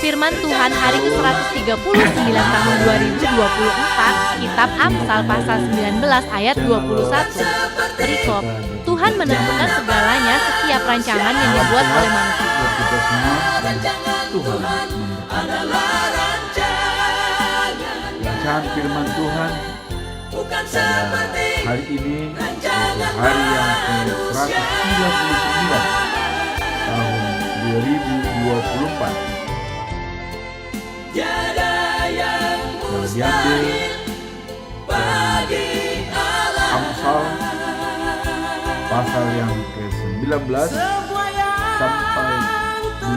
Firman Tuhan hari ke-139 tahun 2024, Kitab Amsal pasal 19 ayat 21. Perikop, Tuhan menentukan segalanya setiap rancangan yang dibuat oleh manusia. Kita semua dan Tuhan rancangan firman Tuhan pada hari ini, yaitu hari yang ke-139 tahun 2024, yang diambil dari Amsal pasal yang ke-19 sampai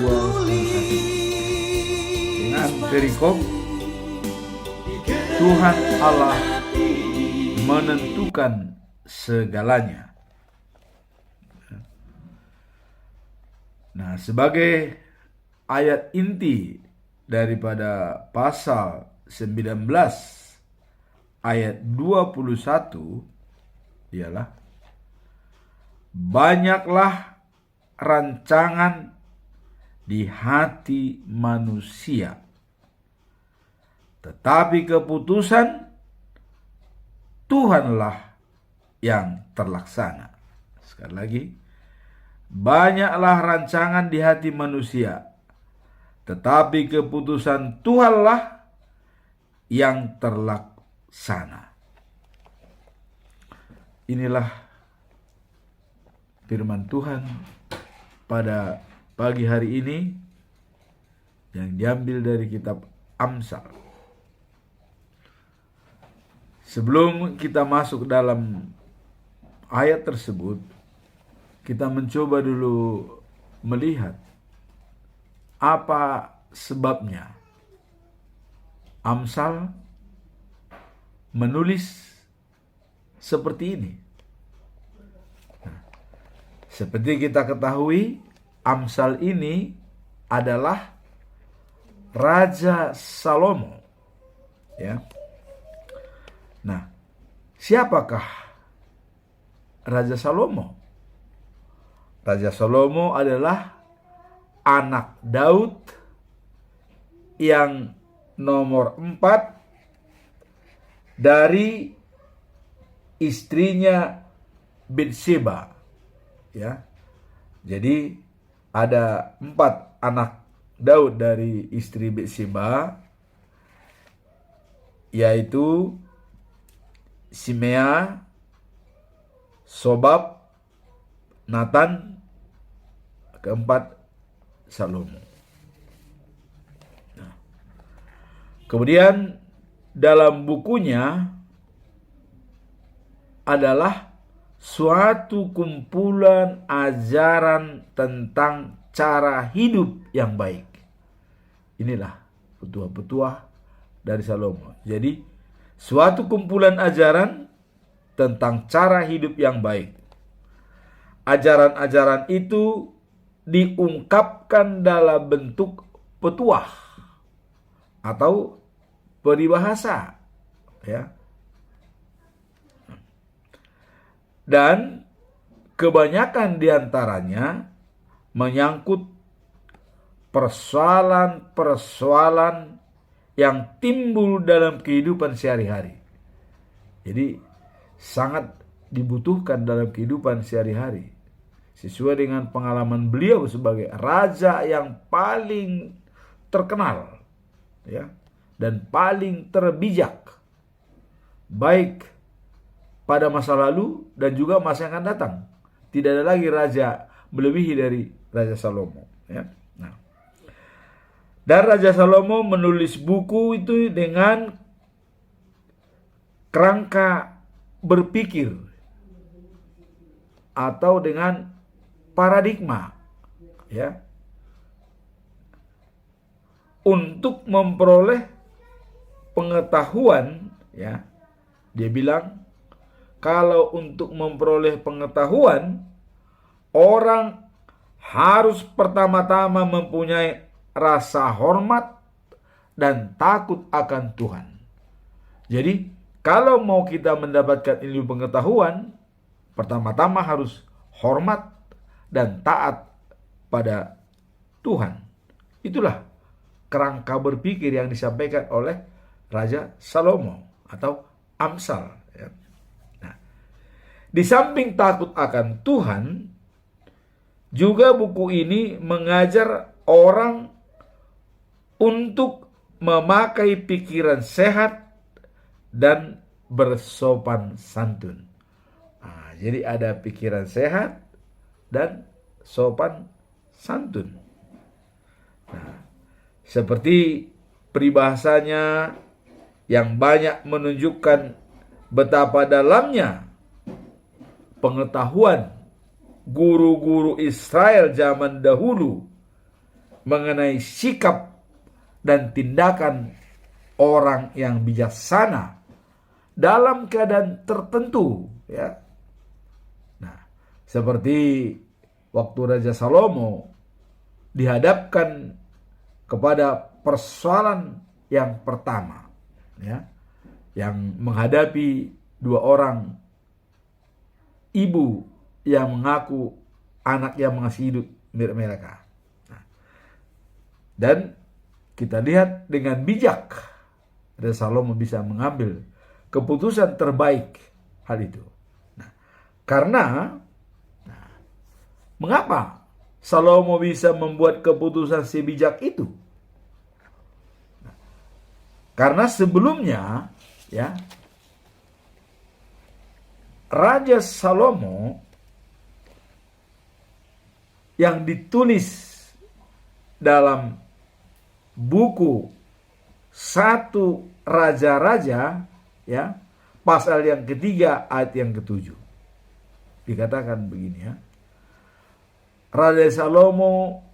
21 dengan perikop Tuhan Allah menentukan segalanya. Nah, sebagai ayat inti daripada pasal 19 ayat 21 ialah banyaklah rancangan di hati manusia, tetapi keputusan Tuhanlah yang terlaksana. Sekali lagi, banyaklah rancangan di hati manusia, tetapi keputusan Tuhanlah yang terlaksana. Inilah firman Tuhan pada pagi hari ini yang diambil dari kitab Amsal. Sebelum kita masuk dalam ayat tersebut, kita mencoba dulu melihat apa sebabnya Amsal menulis seperti ini. Seperti kita ketahui, Amsal ini adalah Raja Salomo. Ya. Nah, siapakah Raja Salomo? Raja Salomo adalah anak Daud yang nomor 4 dari istrinya Bathsheba. Ya. Jadi ada 4 anak Daud dari istri Bathsheba, yaitu Simea, Sobab, Nathan, keempat Salomo. Nah, kemudian dalam bukunya adalah suatu kumpulan ajaran tentang cara hidup yang baik. Inilah petuah-petuah dari Salomo. Jadi, suatu kumpulan ajaran tentang cara hidup yang baik. Ajaran-ajaran itu diungkapkan dalam bentuk petuah atau peribahasa, ya. Dan kebanyakan diantaranya menyangkut persoalan-persoalan yang timbul dalam kehidupan sehari-hari. Jadi sangat dibutuhkan dalam kehidupan sehari-hari. Sesuai dengan pengalaman beliau sebagai raja yang paling terkenal, ya, dan paling terbijak, baik pada masa lalu dan juga masa yang akan datang. Tidak ada lagi raja melebihi dari Raja Salomo, ya. Nah, dan Raja Salomo menulis buku itu dengan kerangka berpikir atau dengan paradigma, ya, untuk memperoleh pengetahuan, ya. Dia bilang, kalau untuk memperoleh pengetahuan, orang harus pertama-tama mempunyai rasa hormat dan takut akan Tuhan. Jadi, kalau mau kita mendapatkan ilmu pengetahuan, pertama-tama harus hormat dan taat pada Tuhan. Itulah kerangka berpikir yang disampaikan oleh Raja Salomo atau Amsal. Ya. Nah, di samping takut akan Tuhan, juga buku ini mengajar orang untuk memakai pikiran sehat dan bersopan santun. Nah, jadi ada pikiran sehat dan sopan santun. Nah, seperti peribahasanya yang banyak menunjukkan betapa dalamnya pengetahuan guru-guru Israel zaman dahulu mengenai sikap dan tindakan orang yang bijaksana dalam keadaan tertentu, ya. Nah, seperti waktu Raja Salomo dihadapkan kepada persoalan yang pertama, ya, yang menghadapi dua orang ibu yang mengaku anak yang masih hidup mirip mereka. Nah, dan kita lihat dengan bijak Raja Salomo bisa mengambil keputusan terbaik hal itu. Nah, karena mengapa Salomo bisa membuat keputusan sebijak itu? Nah, karena sebelumnya, ya, Raja Salomo yang ditulis dalam buku 1 Raja-Raja, ya, pasal yang ketiga ayat yang ke-7 dikatakan begini, ya. Raja Salomo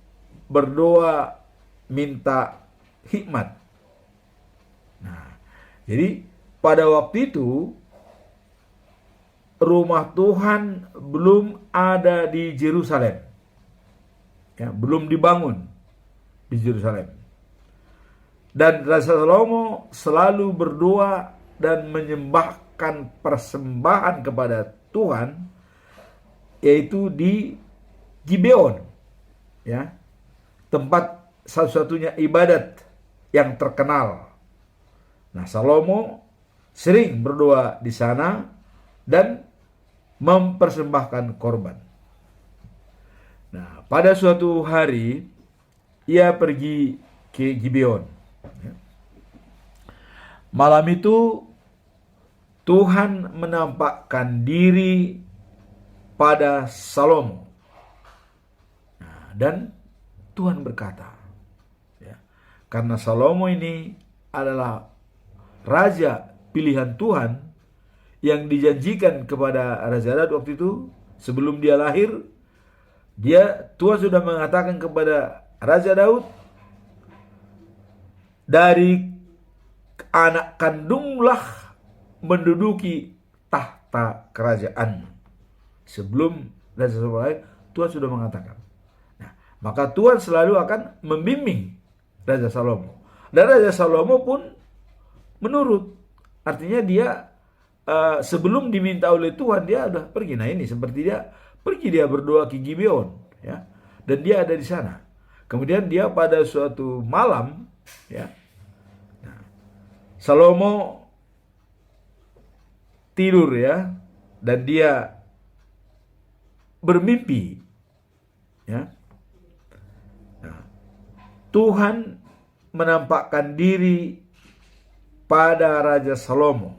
berdoa minta hikmat. Nah, jadi pada waktu itu rumah Tuhan belum ada di Yerusalem, ya, belum dibangun di Yerusalem. Dan Raja Salomo selalu berdoa dan menyembahkan persembahan kepada Tuhan, yaitu di Gibeon, ya, tempat satu-satunya ibadat yang terkenal. Nah, Salomo sering berdoa di sana dan mempersembahkan korban. Nah, pada suatu hari ia pergi ke Gibeon. Malam itu Tuhan menampakkan diri pada Salomo. Nah, dan Tuhan berkata, ya, karena Salomo ini adalah raja pilihan Tuhan yang dijanjikan kepada Raja Daud waktu itu, sebelum dia lahir, Tuhan sudah mengatakan kepada Raja Daud, dari anak kandunglah menduduki tahta kerajaan. Sebelum Raja Salomo lahir, Tuhan sudah mengatakan. Nah, maka Tuhan selalu akan membimbing Raja Salomo. Dan Raja Salomo pun menurut. Artinya dia sebelum diminta oleh Tuhan, dia sudah pergi. Nah, ini seperti dia berdoa ke Gibeon, ya. Dan dia ada di sana. Kemudian dia pada suatu malam, ya, Salomo tidur, ya, dan dia bermimpi, ya. Nah, Tuhan menampakkan diri pada Raja Salomo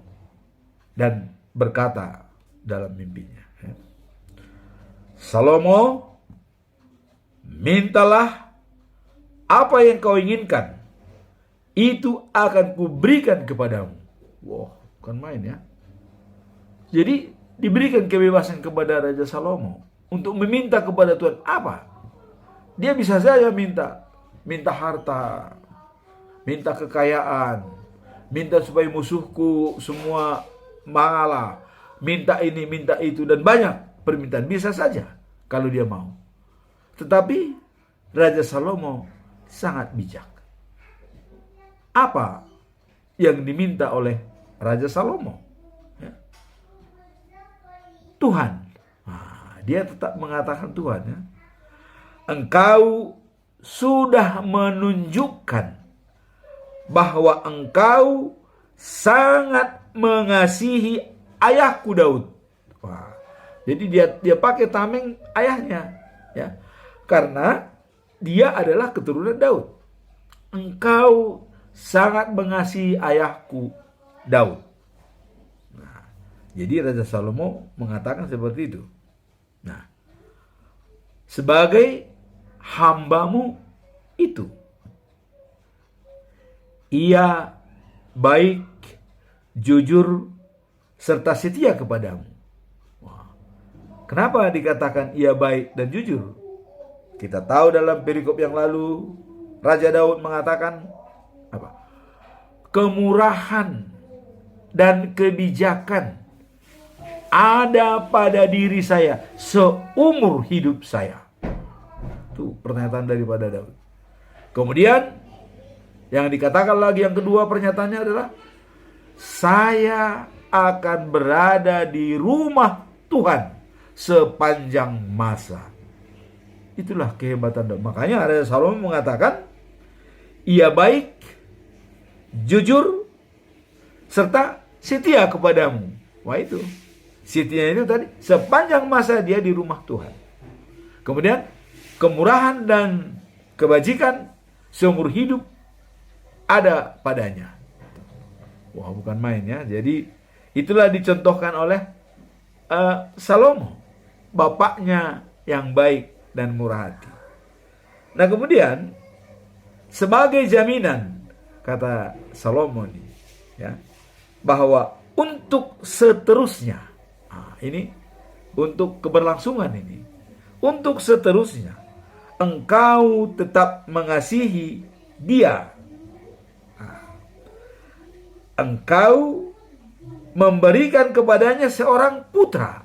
dan berkata dalam mimpinya, ya, Salomo, mintalah apa yang kau inginkan, itu akan kuberikan kepadamu. Wow, bukan main, ya. Jadi diberikan kebebasan kepada Raja Salomo untuk meminta kepada Tuhan apa? Dia bisa saja minta harta, minta kekayaan, minta supaya musuhku semua mengalah, minta ini, minta itu, dan banyak permintaan. Bisa saja kalau dia mau. Tetapi Raja Salomo sangat bijak. Apa yang diminta oleh Raja Salomo? Ya. Tuhan. Nah, dia tetap mengatakan Tuhan, ya, engkau sudah menunjukkan bahwa engkau sangat mengasihi ayahku Daud. Wah, jadi dia pakai tameng ayahnya, ya, karena dia adalah keturunan Daud. Engkau sangat mengasihi ayahku Daud. Nah, jadi Raja Salomo mengatakan seperti itu. Nah, sebagai hambamu itu, ia baik, jujur, serta setia kepadamu. Wah, kenapa dikatakan ia baik dan jujur? Kita tahu dalam perikop yang lalu, Raja Daud mengatakan apa? Kemurahan dan kebijakan ada pada diri saya seumur hidup saya. Itu pernyataan daripada Daud. Kemudian yang dikatakan lagi yang kedua pernyataannya adalah, saya akan berada di rumah Tuhan sepanjang masa. Itulah kehebatan Daud. Makanya Raja Salomo mengatakan, ia baik, jujur, serta setia kepadamu. Wah, itu setia itu tadi sepanjang masa dia di rumah Tuhan. Kemudian kemurahan dan kebajikan seumur hidup ada padanya. Wah, bukan main ya. Jadi itulah dicontohkan oleh Salomo, bapaknya yang baik dan murah hati. Nah, kemudian sebagai jaminan, kata Salomo ini, ya, bahwa untuk seterusnya, ini untuk keberlangsungan ini, untuk seterusnya engkau tetap mengasihi dia. Engkau memberikan kepadanya seorang putra.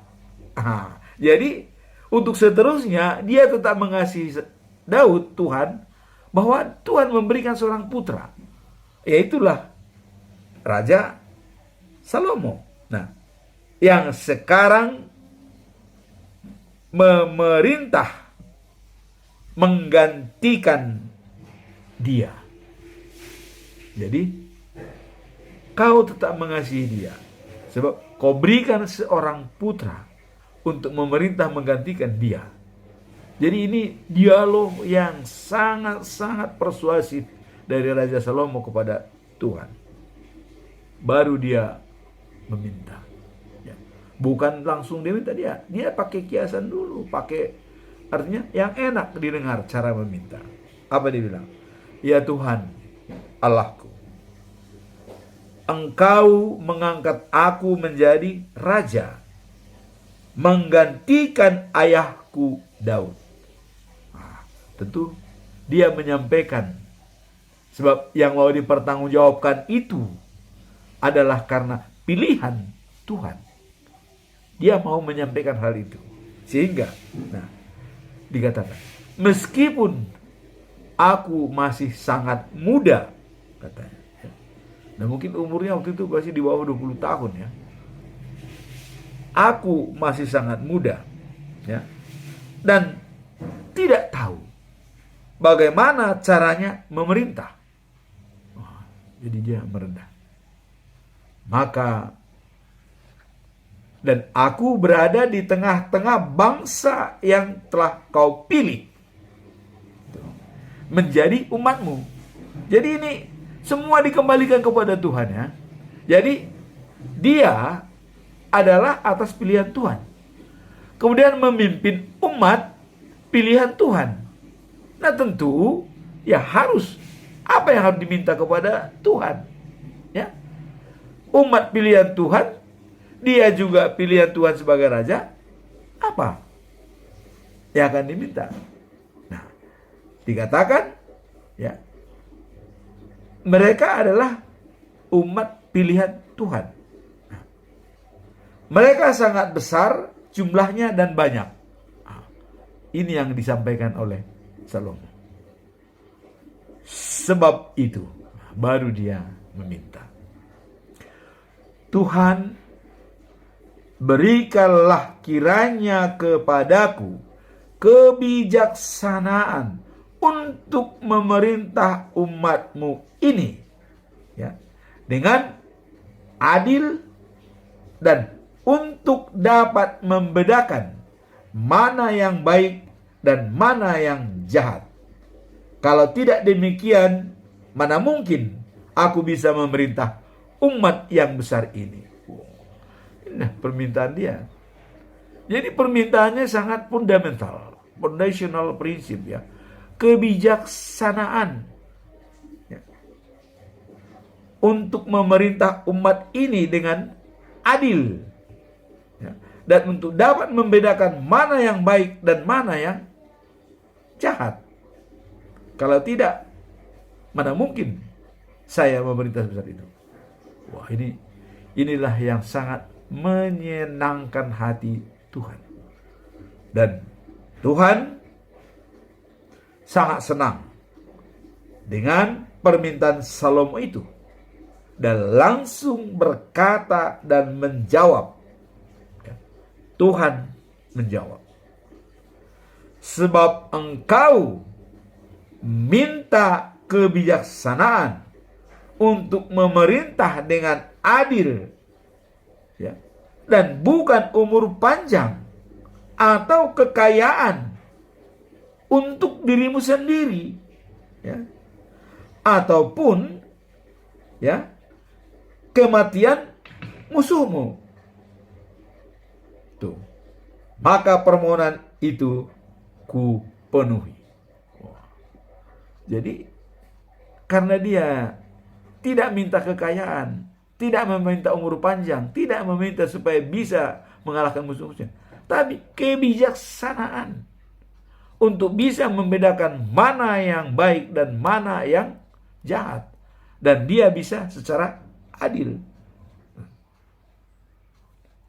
Jadi untuk seterusnya dia tetap mengasihi Daud, Tuhan, bahwa Tuhan memberikan seorang putra. Yaitulah Raja Salomo. Nah, yang sekarang memerintah menggantikan dia. Jadi kau tetap mengasihi dia, sebab kau berikan seorang putra untuk memerintah menggantikan dia. Jadi ini dialog yang sangat-sangat persuasif dari Raja Salomo kepada Tuhan. Baru dia meminta. Ya. Bukan langsung dia minta, dia pakai kiasan dulu, pakai artinya yang enak didengar cara meminta. Apa dia bilang? Ya Tuhan, Allahku, Engkau mengangkat aku menjadi raja, menggantikan ayahku Daud. Tentu dia menyampaikan, sebab yang mau dipertanggungjawabkan itu adalah karena pilihan Tuhan. Dia mau menyampaikan hal itu. Sehingga, dikatakan, meskipun aku masih sangat muda, katanya. Nah, mungkin umurnya waktu itu masih di bawah 20 tahun ya. Aku masih sangat muda, ya. Dan tidak tahu bagaimana caranya memerintah. Jadi dia merendah. Maka dan aku berada di tengah-tengah bangsa yang telah kau pilih menjadi umatmu. Jadi ini semua dikembalikan kepada Tuhan ya. Jadi dia adalah atas pilihan Tuhan. Kemudian memimpin umat pilihan Tuhan. Nah tentu ya harus apa yang harus diminta kepada Tuhan. Ya. Umat pilihan Tuhan, dia juga pilihan Tuhan sebagai raja. Apa yang akan diminta? Nah, dikatakan ya, mereka adalah umat pilihan Tuhan. Nah, mereka sangat besar jumlahnya dan banyak. Nah, ini yang disampaikan oleh Salomo. Sebab itu baru dia meminta, Tuhan, berikanlah kiranya kepadaku kebijaksanaan untuk memerintah umatmu ini ya, dengan adil dan untuk dapat membedakan mana yang baik dan mana yang jahat. Kalau tidak demikian, mana mungkin aku bisa memerintah umat yang besar ini. Nah, permintaan dia. Jadi permintaannya sangat fundamental, foundational prinsip ya. Kebijaksanaan ya, untuk memerintah umat ini dengan adil ya, dan untuk dapat membedakan mana yang baik dan mana yang jahat. Kalau tidak, mana mungkin saya memerintah sebesar itu. Wah, inilah yang sangat menyenangkan hati Tuhan. Dan Tuhan sangat senang dengan permintaan Salomo itu, dan langsung berkata dan menjawab. Tuhan menjawab, sebab engkau minta kebijaksanaan untuk memerintah dengan adil ya, dan bukan umur panjang atau kekayaan untuk dirimu sendiri ya, ataupun ya kematian musuhmu. Tuh. Maka permohonan itu ku penuhi. Jadi karena dia tidak minta kekayaan, tidak meminta umur panjang, tidak meminta supaya bisa mengalahkan musuh-musuhnya, tapi kebijaksanaan untuk bisa membedakan mana yang baik dan mana yang jahat, dan dia bisa secara adil.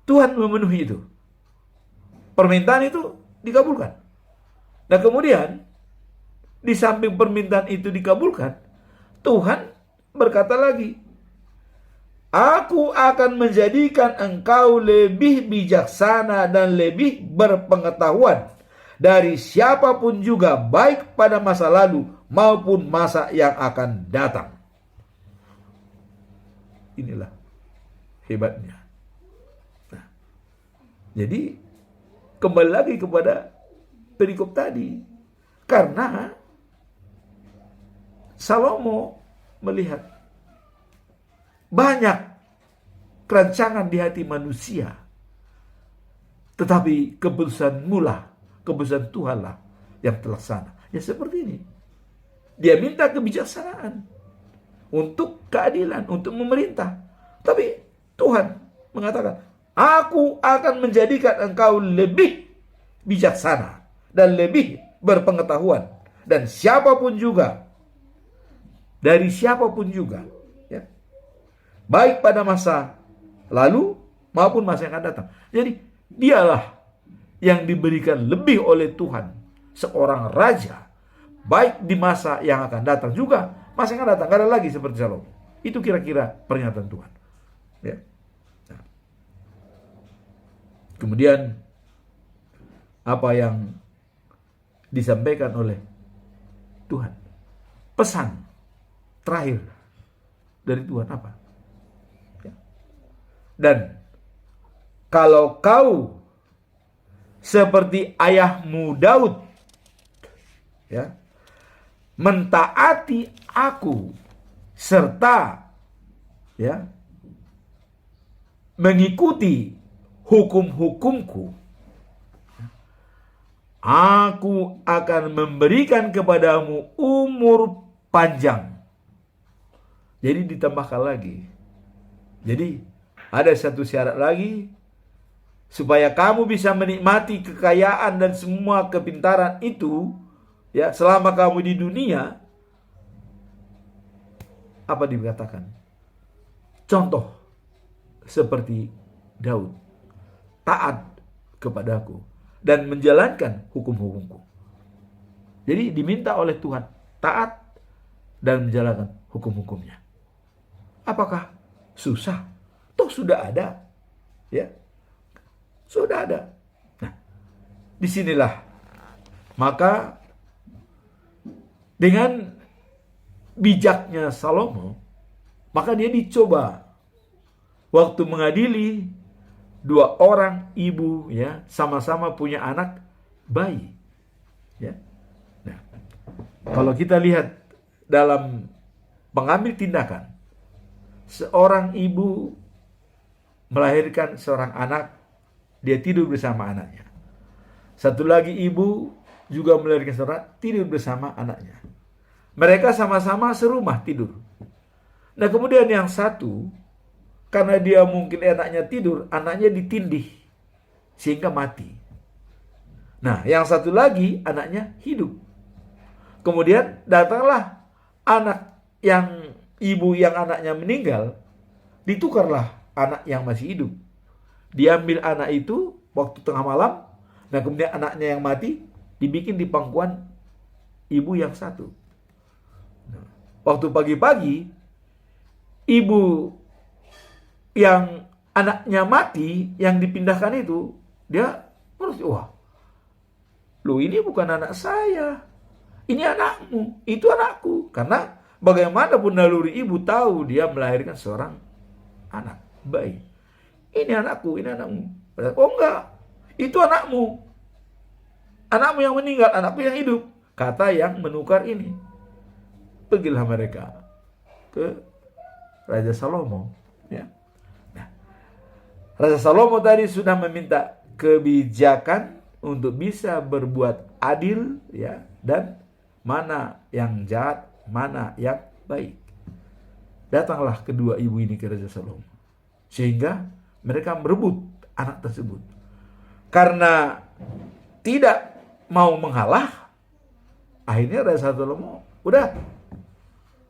Tuhan memenuhi itu. Permintaan itu dikabulkan. Dan kemudian di samping permintaan itu dikabulkan, Tuhan berkata lagi, aku akan menjadikan engkau lebih bijaksana dan lebih berpengetahuan dari siapapun juga, baik pada masa lalu maupun masa yang akan datang. Inilah hebatnya. Nah, jadi kembali lagi kepada perikop tadi, karena Salomo melihat banyak kerancangan di hati manusia, tetapi keputusanmu lah, keputusan Tuhan lah yang terlaksana. Ya seperti ini. Dia minta kebijaksanaan untuk keadilan, untuk memerintah. Tapi Tuhan mengatakan, aku akan menjadikan engkau lebih bijaksana dan lebih berpengetahuan. Dan siapapun juga, dari siapapun juga, ya, baik pada masa lalu maupun masa yang akan datang. Jadi dialah yang diberikan lebih oleh Tuhan, seorang raja, baik di masa yang akan datang juga masa yang akan datang. Gak ada lagi seperti Salomo. Itu kira-kira pernyataan Tuhan ya. Nah. Kemudian apa yang disampaikan oleh Tuhan, pesan terakhir dari Tuhan apa ya. Dan kalau kau seperti ayahmu Daud ya, mentaati aku serta ya mengikuti hukum-hukumku, aku akan memberikan kepadamu umur panjang. Jadi ditambahkan lagi. Jadi ada satu syarat lagi, supaya kamu bisa menikmati kekayaan dan semua kepintaran itu ya selama kamu di dunia. Apa dikatakan? Contoh seperti Daud, taat kepadaku dan menjalankan hukum-hukumku. Jadi diminta oleh Tuhan taat dan menjalankan hukum-hukumnya. Apakah susah? Toh sudah ada, ya, sudah ada. Nah, disinilah maka dengan bijaknya Salomo, Maka dia dicoba. Waktu mengadili, dua orang ibu ya sama-sama punya anak bayi. Ya. Nah, kalau kita lihat dalam pengambil tindakan, seorang ibu melahirkan seorang anak, dia tidur bersama anaknya. Satu lagi ibu juga melahirkan seorang, tidur bersama anaknya. Mereka sama-sama serumah tidur. Nah kemudian yang satu, karena dia mungkin anaknya tidur, anaknya ditindih sehingga mati. Nah yang satu lagi anaknya hidup. Kemudian datanglah anak yang ibu yang anaknya meninggal, ditukarlah anak yang masih hidup. Diambil anak itu waktu tengah malam. Nah kemudian anaknya yang mati dibikin di pangkuan ibu yang satu. Nah, waktu pagi-pagi, ibu yang anaknya mati, yang dipindahkan itu, dia merasa, wah, lu ini bukan anak saya, ini anakmu, itu anakku. Karena bagaimanapun naluri ibu tahu dia melahirkan seorang anak, bayi. Ini anakku, ini anakmu. Oh enggak, itu anakmu. Anakmu yang meninggal, anakku yang hidup. Kata yang menukar ini. Pergilah mereka ke Raja Salomo. Ya. Nah, Raja Salomo tadi sudah meminta kebijakan untuk bisa berbuat adil, ya, dan mana yang jahat, mana yang baik. Datanglah kedua ibu ini ke Raja Salomo, sehingga mereka merebut anak tersebut. Karena tidak mau mengalah, akhirnya Raja Salomo, udah,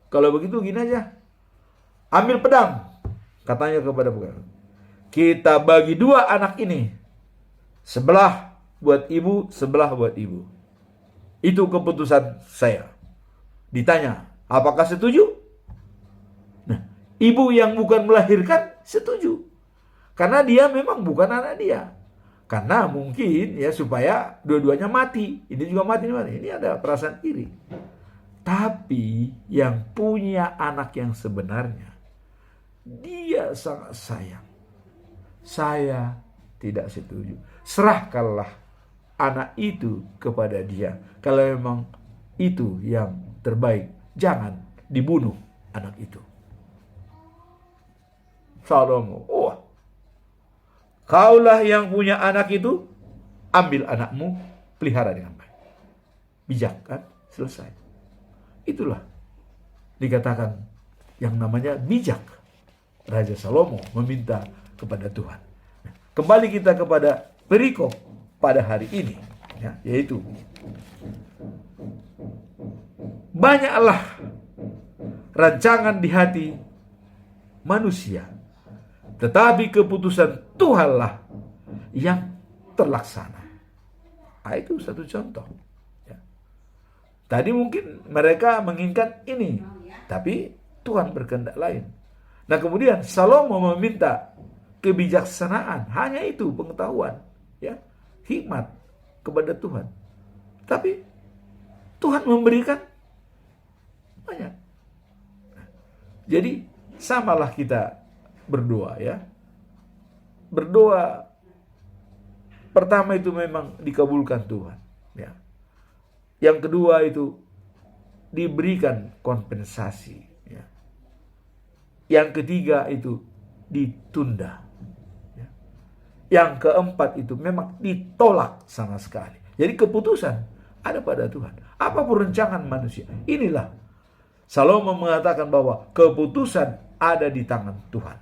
kalau begitu gini aja, ambil pedang, katanya kepada pegawai, kita bagi dua anak ini, sebelah buat ibu, sebelah buat ibu. Itu keputusan saya. Ditanya, apakah setuju? Nah, ibu yang bukan melahirkan setuju. Karena dia memang bukan anak dia. Karena mungkin ya supaya dua-duanya mati. Ini juga mati. Ini ada perasaan iri. Tapi yang punya anak yang sebenarnya, dia sangat sayang. Saya tidak setuju. Serahkanlah anak itu kepada dia. Kalau memang itu yang terbaik, jangan dibunuh anak itu. Salomo, kaulah yang punya anak itu, ambil anakmu, pelihara dengan baik. Bijak kan? Selesai. Itulah dikatakan yang namanya bijak. Raja Salomo meminta kepada Tuhan. Kembali kita kepada perikop pada hari ini, ya, yaitu banyaklah rancangan di hati manusia, tetapi keputusan Tuhanlah yang terlaksana. Itu satu contoh. Ya. Tadi mungkin mereka menginginkan ini, tapi Tuhan berkehendak lain. Nah kemudian Salomo meminta kebijaksanaan, hanya itu pengetahuan, ya, hikmat kepada Tuhan. Tapi Tuhan memberikan banyak. Jadi samalah kita berdoa, ya. Berdoa pertama itu memang dikabulkan Tuhan, ya. Yang kedua itu diberikan kompensasi, ya. Yang ketiga itu ditunda, ya. Yang keempat itu memang ditolak sama sekali. Jadi keputusan ada pada Tuhan. Apapun rencangan manusia, inilah Salomo mengatakan bahwa keputusan ada di tangan Tuhan.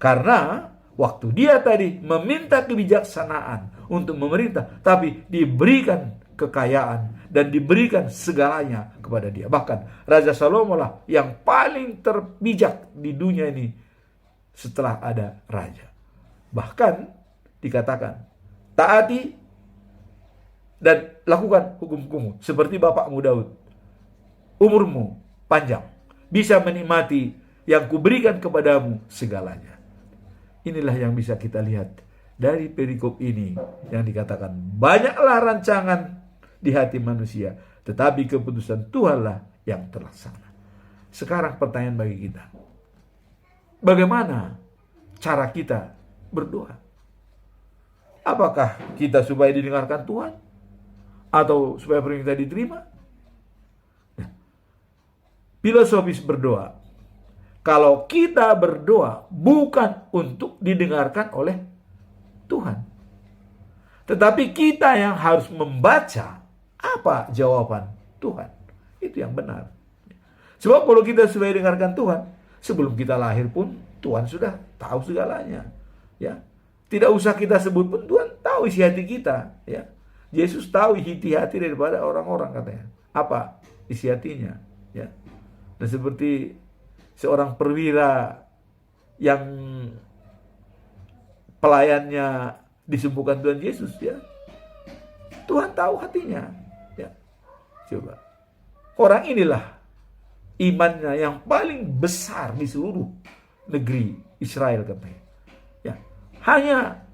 Karena waktu dia tadi meminta kebijaksanaan untuk memerintah, tapi diberikan kekayaan dan diberikan segalanya kepada dia. Bahkan Raja Salomo lah yang paling terbijak di dunia ini setelah ada raja. Bahkan dikatakan, taati dan lakukan hukum-hukummu seperti bapakmu Daud. Umurmu panjang, bisa menikmati yang kuberikan kepadamu segalanya. Inilah yang bisa kita lihat dari perikop ini yang dikatakan banyaklah rancangan di hati manusia, tetapi keputusan Tuhanlah yang terlaksana. Sekarang pertanyaan bagi kita, bagaimana cara kita berdoa? Apakah kita supaya didengarkan Tuhan? Atau supaya perintah diterima? Nah, filosofis berdoa. Kalau kita berdoa bukan untuk didengarkan oleh Tuhan, tetapi kita yang harus membaca apa jawaban Tuhan. Itu yang benar. Sebab kalau kita sudah dengarkan Tuhan, sebelum kita lahir pun Tuhan sudah tahu segalanya. Ya, tidak usah kita sebut pun Tuhan tahu isi hati kita. Ya, Yesus tahu isi hati daripada orang-orang katanya. Apa isi hatinya? Ya, dan seperti seorang perwira yang pelayannya disembuhkan Tuhan Yesus, ya, Tuhan tahu hatinya. Ya, coba orang inilah imannya yang paling besar di seluruh negeri Israel katanya. Ya, hanya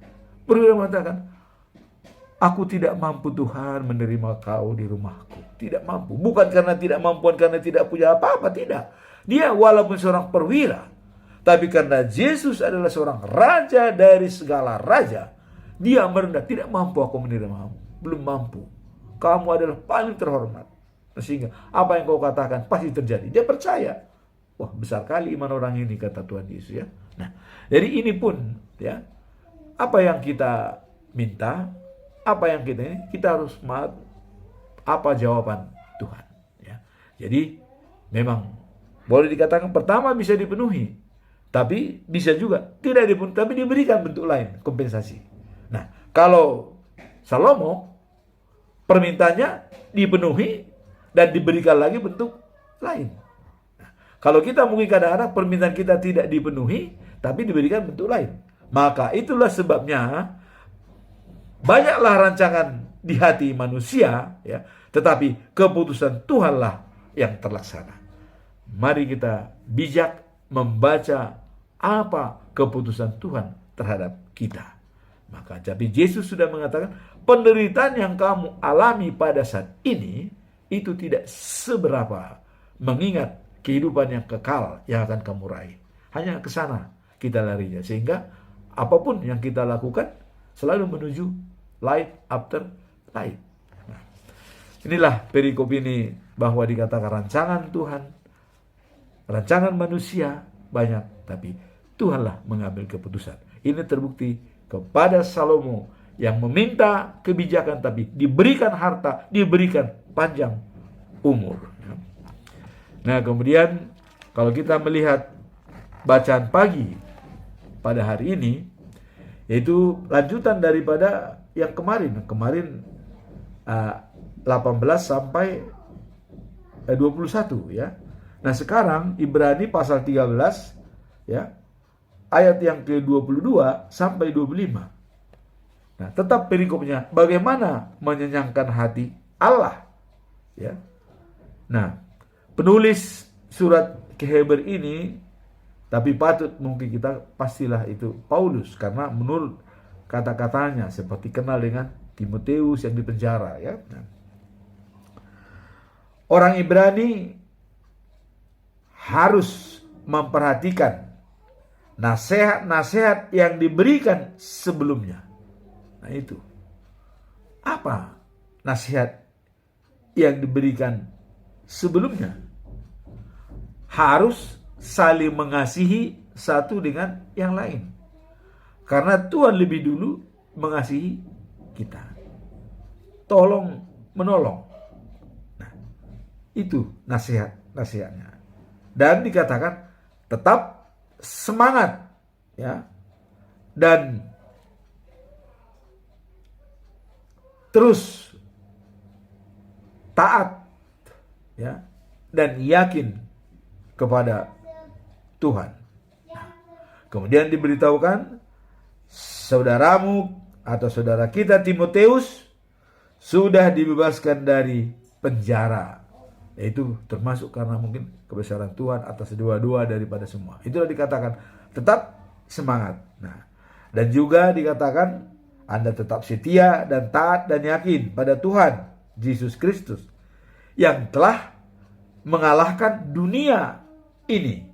perwira mengatakan, aku tidak mampu Tuhan menerima kau di rumahku. Tidak mampu. Bukan karena tidak mampu, karena tidak punya apa-apa. Tidak. Dia walaupun seorang perwira, tapi karena Yesus adalah seorang raja dari segala raja, dia merendah. Tidak mampu aku menerimamu. Belum mampu. Kamu adalah paling terhormat. Sehingga apa yang kau katakan pasti terjadi. Dia percaya. Wah, besar kali iman orang ini, kata Tuhan Yesus, ya. Nah, jadi ini pun, ya, apa yang kita minta, apa yang kita harus apa jawaban Tuhan, ya. Jadi memang boleh dikatakan pertama bisa dipenuhi, tapi bisa juga tidak dipenuhi, tapi diberikan bentuk lain, kompensasi. Nah, kalau Salomo permintaannya dipenuhi dan diberikan lagi bentuk lain. Nah, kalau kita mungkin kadang-kadang permintaan kita tidak dipenuhi, tapi diberikan bentuk lain. Maka itulah sebabnya banyaklah rancangan di hati manusia, ya, tetapi keputusan Tuhanlah yang terlaksana. Mari kita bijak membaca apa keputusan Tuhan terhadap kita. Maka tapi Yesus sudah mengatakan, penderitaan yang kamu alami pada saat ini itu tidak seberapa mengingat kehidupan yang kekal yang akan kamu raih. Hanya ke sana kita larinya, sehingga apapun yang kita lakukan selalu menuju life after life. Nah, inilah perikop ini, bahwa dikatakan rancangan Tuhan, rancangan manusia banyak, tapi Tuhanlah mengambil keputusan. Ini terbukti kepada Salomo yang meminta kebijakan, tapi diberikan harta, diberikan panjang umur. Nah, kemudian kalau kita melihat bacaan pagi pada hari ini, yaitu lanjutan daripada yang kemarin 18 sampai 21, ya. Nah, sekarang Ibrani pasal 13, ya, ayat yang ke-22 sampai 25. Nah, tetap perikopnya bagaimana menyenangkan hati Allah, ya. Nah, penulis surat ke Heber ini, tapi patut mungkin kita pastilah itu Paulus, karena menurut kata-katanya seperti kenal dengan Timoteus yang dipenjara, ya. Nah, orang Ibrani harus memperhatikan nasihat-nasihat yang diberikan sebelumnya. Nah, itu apa nasihat yang diberikan sebelumnya? Harus saling mengasihi satu dengan yang lain, karena Tuhan lebih dulu mengasihi kita. Tolong menolong. Nah, itu nasihatnya. Dan dikatakan tetap semangat, ya, dan terus taat, ya, dan yakin kepada Tuhan. Nah, kemudian diberitahukan saudaramu atau saudara kita Timoteus sudah dibebaskan dari penjara. Itu termasuk karena mungkin kebesaran Tuhan atas dua-dua daripada semua. Itulah dikatakan tetap semangat. Nah, dan juga dikatakan Anda tetap setia dan taat dan yakin pada Tuhan Yesus Kristus yang telah mengalahkan dunia ini